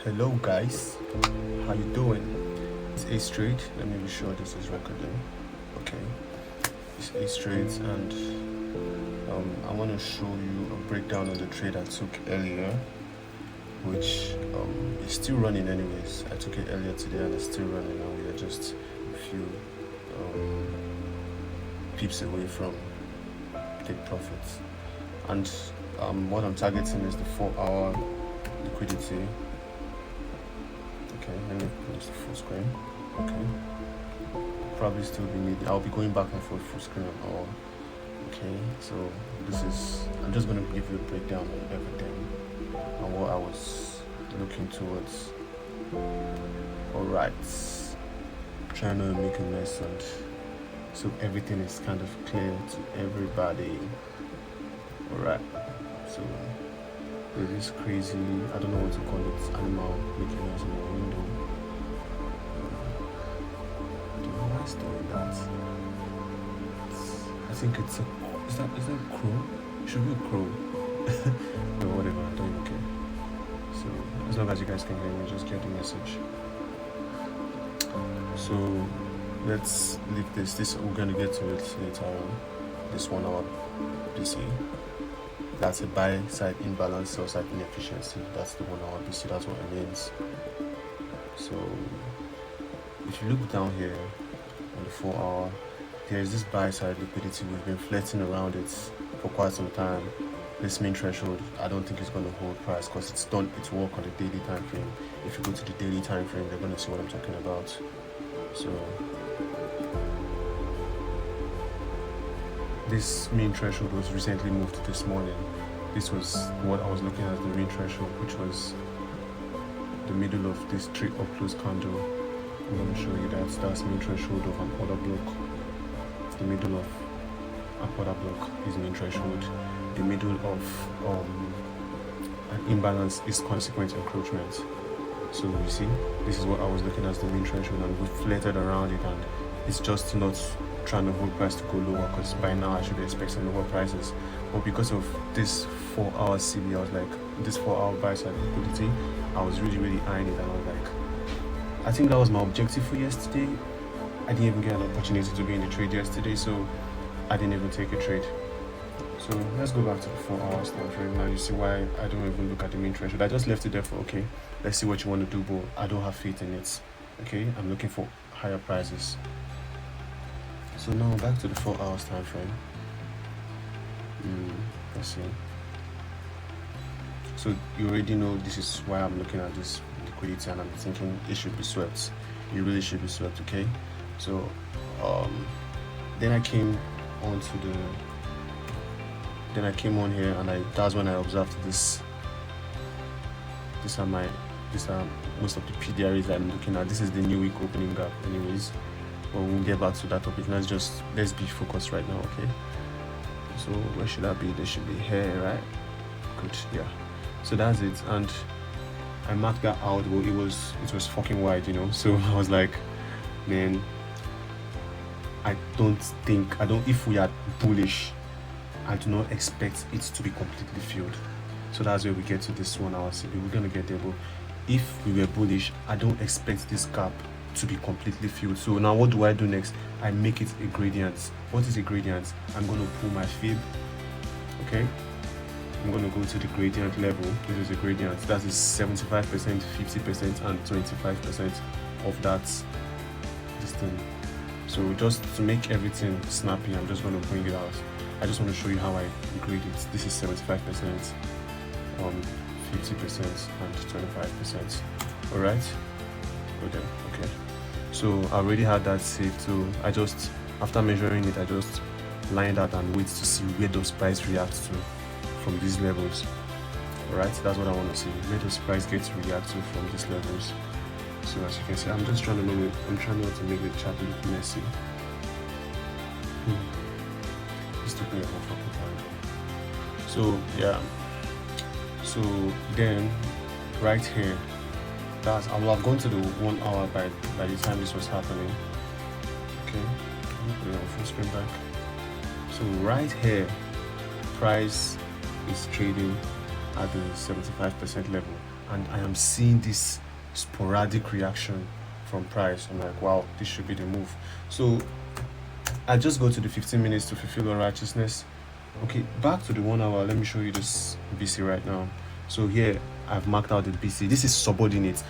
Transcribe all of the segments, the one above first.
Hello guys, how you doing? It's A straight. Let me be sure this is recording. Okay, it's A straight, and I want to show you a breakdown of the trade I took earlier, which is still running anyways. I took it earlier today and it's still running, and we are just a few pips away from take profits. And what I'm targeting is the 4-hour liquidity. Okay, let me put this to full screen. Okay, probably still be needed. I'll be going back and forth full screen and all. Okay, so I'm just going to give you a breakdown of everything and what I was looking towards. Alright, trying to make a mess and so everything is kind of clear to everybody. Alright, so there's this crazy, I don't know what to call it, animal making noise in the window. I don't know why it's doing that. I think it's is that a crow? It should be a crow. But whatever, I don't even care. So as long as you guys can hear me, just get the message. So let's leave this we're gonna get to it later on. This 1 hour BC. That's a buy side imbalance, sell side inefficiency. That's the 1 hour BC, that's what it means. So if you look down here on the 4 hour, there's this buy side liquidity. We've been flirting around it for quite some time. This main threshold, I don't think it's going to hold price because it's done its work on the daily time frame. If you go to the daily time frame, they're going to see what I'm talking about. So this mean threshold was recently moved this morning. This was what I was looking at, the mean threshold, which was the middle of this 3 up close candle. I'm going to show you that's mean threshold of an order block. The middle of an order block is mean threshold. The middle of an imbalance is consequent encroachment. So you see, this is what I was looking at as the mean threshold, and we flirted around it, and it's just not trying to hold price to go lower, because by now I should be expecting lower prices. But because of this 4 hour CB, I was like, this 4 hour buy side liquidity, I was really eyeing it, and I was like, I think that was my objective for yesterday. I didn't even get an opportunity to be in the trade yesterday, so I didn't even take a trade. So let's go back to the 4 hours time frame. Now you see why I don't even look at the main threshold. I just left it there for, okay, let's see what you want to do, but I don't have faith in it. Okay, I'm looking for higher prices. So now back to the 4 hours time frame. Let's see. So you already know this is why I'm looking at this liquidity, and I'm thinking it should be swept. It really should be swept. Okay, so then I came on here, and that's when I observed this. These are most of the PDRs that I'm looking at. This is the new week opening gap anyways, but we'll get back to that topic. Let's be focused right now. Okay, so where should I be? There should be here, right? Good, yeah. So that's it, and I marked that out. Well, it was fucking wide, you know. So I was like, man, if we are bullish, I do not expect it to be completely filled. So that's where we get to this 1 hour CB. We're gonna get there, but if we were bullish, I don't expect this gap to be completely filled. So now what do I do next? I make it a gradient. What is a gradient? I'm gonna pull my fib. Okay, I'm gonna go to the gradient level. This is a gradient. That is 75%, 50%, and 25% of that this thing. So just to make everything snappy, I'm just gonna bring it out. I just want to show you how I grade it. This is 75%, 50%, and 25%. Alright? Okay. So I already had that saved. So I just, after measuring it, I just lined out and wait to see where those price react to from these levels. Alright? That's what I want to see. Where those price get to react to from these levels. So as you can see, I'm trying not to make the chart look messy. This took me a whole fucking time. So yeah. So then right here, I will have gone to the 1 hour by the time this was happening. Okay, let me put it on full screen back. So right here, price is trading at the 75% level, and I am seeing this sporadic reaction from price. I'm like, wow, this should be the move. So I just go to the 15 minutes to fulfill unrighteousness. Okay, back to the 1 hour. Let me show you this BC right now. So here I've marked out the BC. This is subordinate.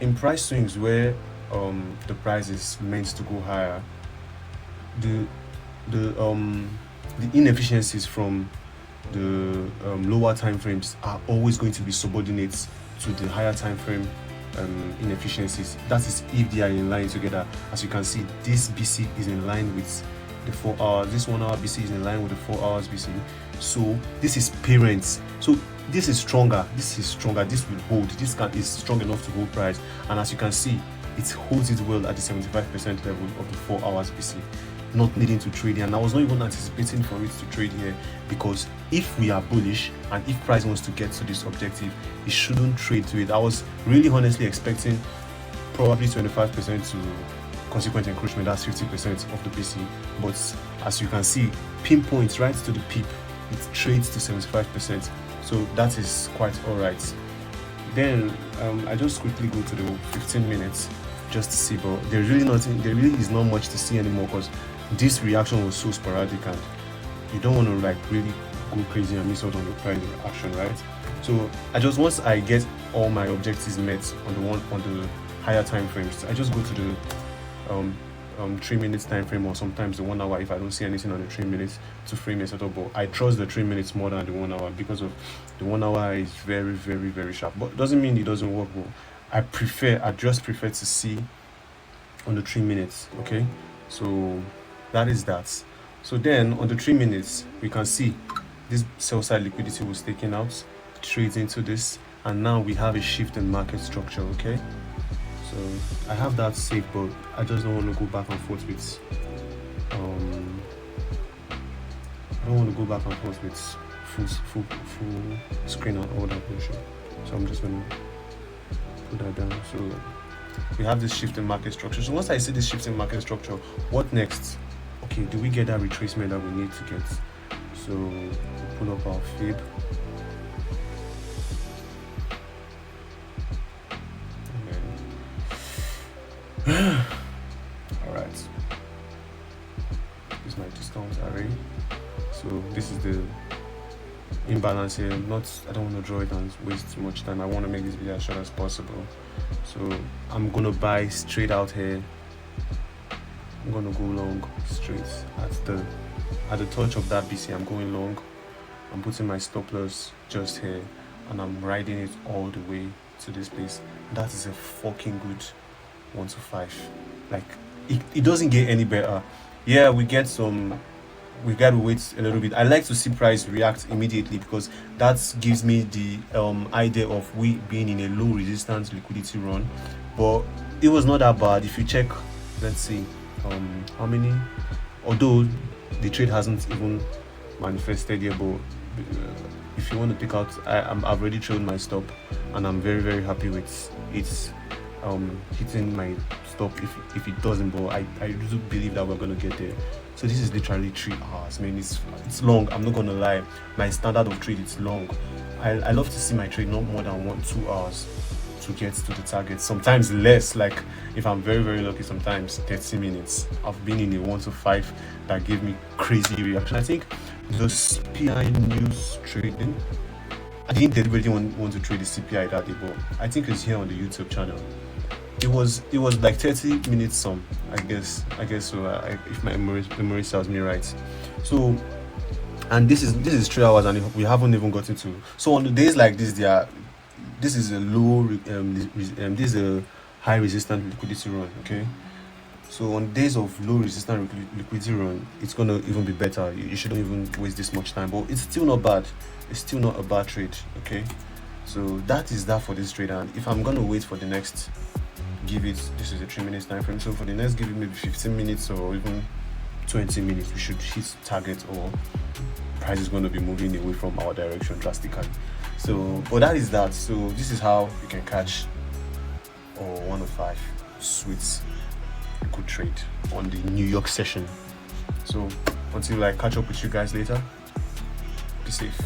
In price swings where the price is meant to go higher, the inefficiencies from the lower time frames are always going to be subordinate to the higher time frame inefficiencies. That is if they are in line together. As you can see, this BC is in line with the 4 hours. This 1 hour BC is in line with the 4 hours BC. So this is parents. So this is stronger. This will hold. This is strong enough to hold price. And as you can see, it holds it well at the 75% level of the 4 hours BC, not needing to trade here. And I was not even anticipating for it to trade here, because if we are bullish and if price wants to get to this objective, it shouldn't trade to it. I was really honestly expecting probably 25% to consequent encroachment. That's 50% of the BC. But as you can see, pinpoints right to the pip, it trades to 75%. So that is quite all right. Then I just quickly go to the 15 minutes just to see, but there really is not much to see anymore, because this reaction was so sporadic and you don't want to like really go crazy and miss out on the price action, right? So once I get all my objectives met on the higher time frames, I just go to the 3 minutes time frame, or sometimes the 1 hour if I don't see anything on the 3 minutes to frame a setup. But I trust the 3 minutes more than the 1 hour, because of the 1 hour is very, very, very sharp. But doesn't mean it doesn't work well. I just prefer to see on the 3 minutes. Okay, so that is that. So then on the 3 minutes, we can see this sell side liquidity was taken out, trades into this, and now we have a shift in market structure. Okay, so I have that safe, but I just don't want to go back and forth with full screen and all that bullshit. So I'm just gonna put that down. So we have this shift in market structure. So once I see this shift in market structure, what next? Okay, do we get that retracement that we need to get? So we'll pull up our fib. All right, this is my discount array. So this is the imbalance here. I don't want to draw it and waste too much time. I want to make this video as short as possible. So I'm gonna buy straight out here. I'm gonna go long straight at the touch of that BC. I'm going long. I'm putting my stop loss just here, and I'm riding it all the way to this place. That is a fucking good 1 to 5. Like it doesn't get any better. Yeah, we got to wait a little bit. I like to see price react immediately, because that gives me the idea of we being in a low resistance liquidity run. But it was not that bad. If you check, let's see how many, although the trade hasn't even manifested yet, but if you want to pick out, I've already trailed my stop, and I'm very, very happy with it hitting my stop if it doesn't. But I do believe that we're gonna get there. So this is literally 3 hours. Man, it's long. I'm not gonna lie. My standard of trade, it's long. I love to see my trade not more than 2 hours to get to the target. Sometimes less. Like if I'm very, very lucky, sometimes 30 minutes. I've been in a 1 to 5 that gave me crazy reaction. I think the CPI news trading, I didn't deliberately want to trade the CPI that day, but I think it's here on the YouTube channel. It was like 30 minutes some, I guess so, if my memory serves me right. So, and this is 3 hours, and we haven't even gotten to. So on the days like this, this is a low this is a high resistant liquidity run. Okay, so on days of low resistant liquidity run, it's gonna even be better. You shouldn't even waste this much time, but it's still not bad. It's still not a bad trade. Okay, so that is that for this trade. And if I'm gonna wait for the next, this is a 3 minutes time frame, so for the next, give it maybe 15 minutes or even 20 minutes, we should hit target, or price is going to be moving away from our direction drastically. So, but that is that. So this is how you can catch 1 to 5 sweet good trade on the New York session. So until I catch up with you guys later, be safe.